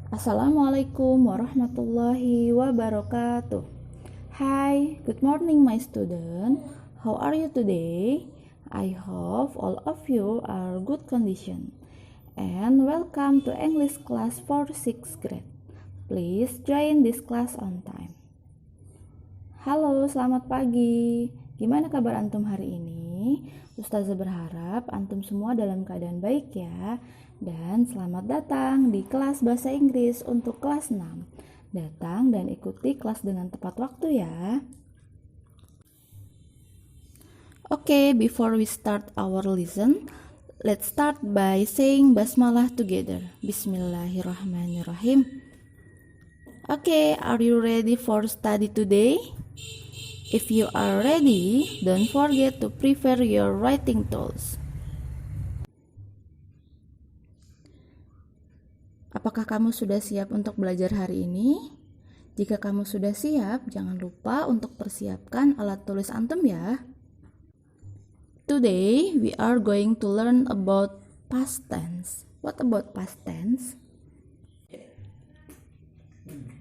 Assalamualaikum warahmatullahi wabarakatuh. Hi, good morning my student. How are you today? I hope all of you are good condition. And welcome to English class for 6th grade. Please join this class on time. Halo, selamat pagi. Gimana kabar antum hari ini? Ustazah berharap antum semua dalam keadaan baik ya. Dan selamat datang di kelas bahasa Inggris untuk kelas 6. Datang dan ikuti kelas dengan tepat waktu ya. Okay, before we start our lesson, let's start by saying basmalah together. Bismillahirrahmanirrahim. Okay, are you ready for study today? If you are ready, don't forget to prepare your writing tools. Apakah kamu sudah siap untuk belajar hari ini? Jika kamu sudah siap, jangan lupa untuk persiapkan alat tulis antum ya. Today, we are going to learn about past tense. What about past tense?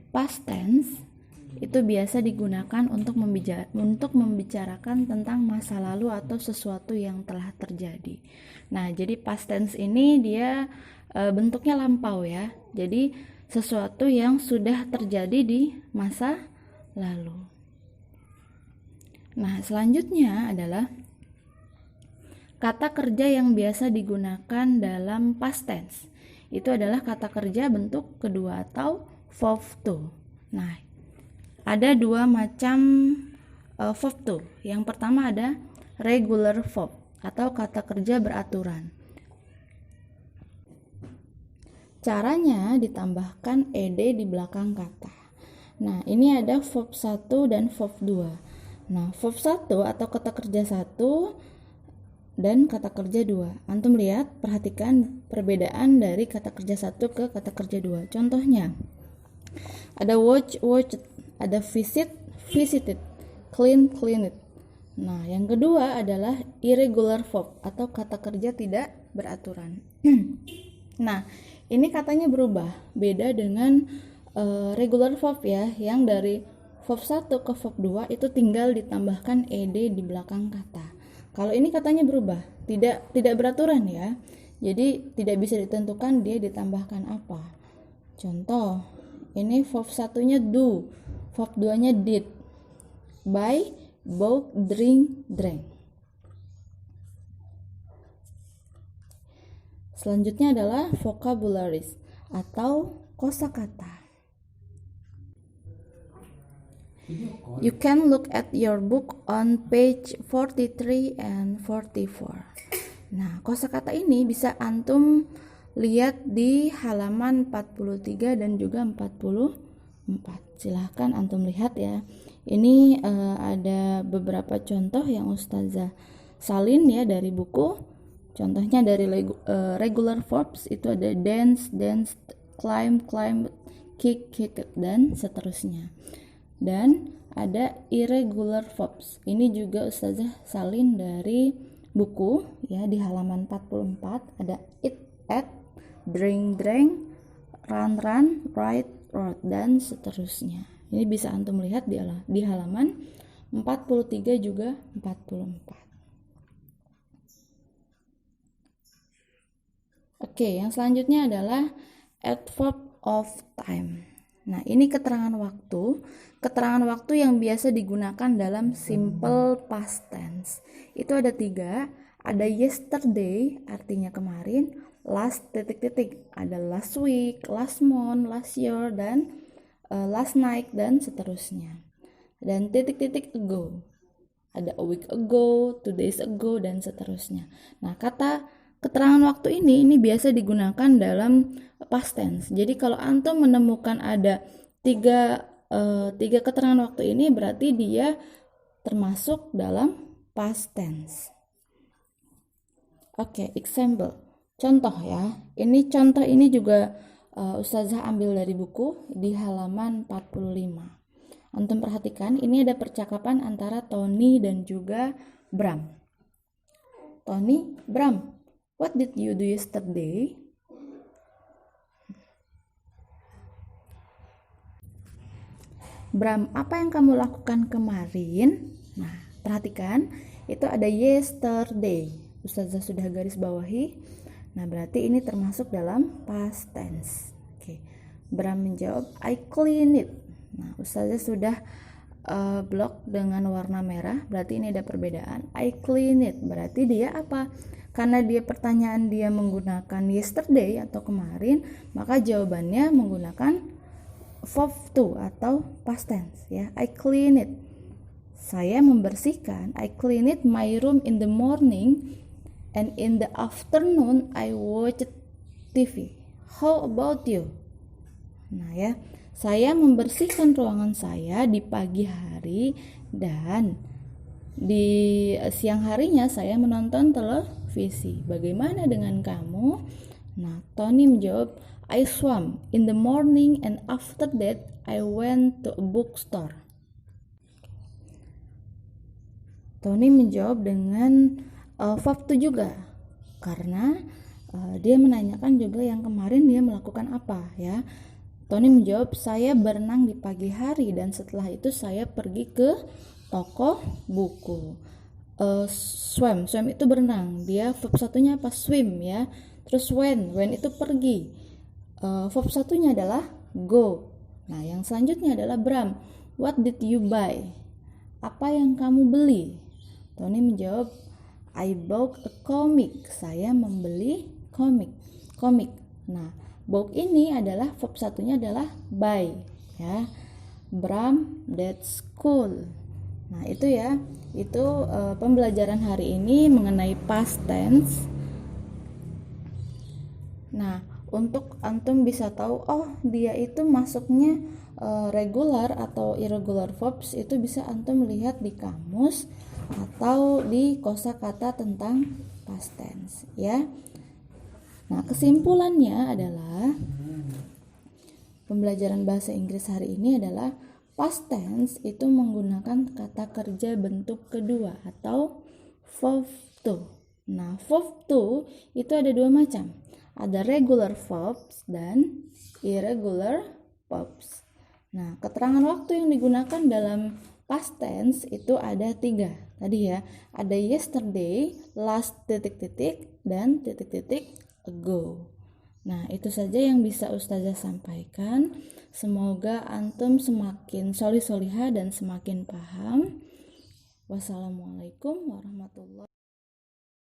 Past tense itu biasa digunakan untuk membicarakan tentang masa lalu atau sesuatu yang telah terjadi. Nah, jadi past tense ini dia bentuknya lampau ya. Jadi sesuatu yang sudah terjadi di masa lalu. Nah, selanjutnya adalah kata kerja yang biasa digunakan dalam past tense. Itu adalah kata kerja bentuk kedua atau verb to. Nah, ada dua macam verb to. Yang pertama ada regular verb atau kata kerja beraturan. Caranya ditambahkan ed di belakang kata. Nah, ini ada verb 1 dan verb 2. Nah, verb 1 atau kata kerja 1 dan kata kerja 2. Antum lihat, perhatikan perbedaan dari kata kerja 1 ke kata kerja 2. Contohnya, ada watch, watched, ada visit, visited, clean, cleaned. Nah, yang kedua adalah irregular verb atau kata kerja tidak beraturan. Nah, ini katanya berubah, beda dengan regular verb ya, yang dari verb 1 ke verb 2 itu tinggal ditambahkan ed di belakang kata. Kalau ini katanya berubah, tidak beraturan ya. Jadi tidak bisa ditentukan dia ditambahkan apa. Contoh, ini verb 1-nya do, verb 2-nya did. Buy, bought, drink, drank. Selanjutnya adalah vocabularies atau kosakata. You can look at your book on page 43 and 44. Nah, kosakata ini bisa antum lihat di halaman 43 dan juga 44. Silahkan antum lihat ya. Ini ada beberapa contoh yang Ustazah salin ya dari buku. Contohnya dari regular verbs itu ada dance, danced, climb, climbed, kick, kicked, dan seterusnya. Dan ada irregular verbs. Ini juga Ustazah salin dari buku ya di halaman 44. Ada eat, ate, drink, drank, run, run, write, wrote, dan seterusnya. Ini bisa antum lihat di halaman 43 juga 44. Oke, yang selanjutnya adalah adverb of time. Nah, ini keterangan waktu yang biasa digunakan dalam simple past tense. Itu ada 3, ada yesterday, artinya kemarin, last, ada last week, last month, last year, dan last night, dan seterusnya. Dan ago, ada a week ago, 2 days ago, dan seterusnya. Nah, kata keterangan waktu ini biasa digunakan dalam past tense. Jadi kalau antum menemukan ada tiga keterangan waktu ini, berarti dia termasuk dalam past tense. Oke, example. Contoh ya. Contoh ini juga Ustazah ambil dari buku di halaman 45. Antum perhatikan, ini ada percakapan antara Tony dan juga Bram. Tony, Bram, what did you do yesterday? Bram, apa yang kamu lakukan kemarin? Nah, perhatikan, itu ada yesterday. Ustazah sudah garis bawahi. Nah, berarti ini termasuk dalam past tense. Oke. Bram menjawab, I clean it. Nah, Ustazah sudah blok dengan warna merah, berarti ini ada perbedaan. I clean it, berarti dia apa? Karena dia pertanyaan dia menggunakan yesterday atau kemarin, maka jawabannya menggunakan verb to atau past tense ya. I clean it. Saya membersihkan. I clean it my room in the morning and in the afternoon I watch TV. How about you? Nah ya, saya membersihkan ruangan saya di pagi hari dan di siang harinya saya menonton televisi. Bagaimana dengan kamu? Nah, Tony menjawab, I swam in the morning and after that I went to a bookstore. Tony menjawab dengan verb to juga karena dia menanyakan juga yang kemarin dia melakukan apa ya. Tony menjawab, saya berenang di pagi hari dan setelah itu saya pergi ke toko buku. Swim itu berenang, dia verb satunya apa? Swim ya. Terus when itu pergi. Verb satunya adalah go. Nah, yang selanjutnya adalah Bram. What did you buy? Apa yang kamu beli? Tony menjawab, I bought a comic. Saya membeli komik. Nah, bought ini adalah verb satunya adalah buy ya. Bram, that's cool. Nah, itu ya. Itu pembelajaran hari ini mengenai past tense. Nah, untuk antum bisa tahu, oh dia itu masuknya regular atau irregular verbs, itu bisa antum lihat di kamus atau di kosakata tentang past tense ya. Nah, kesimpulannya adalah pembelajaran bahasa Inggris hari ini adalah past tense itu menggunakan kata kerja bentuk kedua atau verb to. Nah, verb to itu ada dua macam. Ada regular verbs dan irregular verbs. Nah, keterangan waktu yang digunakan dalam past tense itu ada 3. Tadi ya, ada yesterday, last ... dan ... ago. Nah, itu saja yang bisa Ustazah sampaikan. Semoga antum semakin solih-solihah dan semakin paham. Wassalamualaikum warahmatullahi wabarakatuh.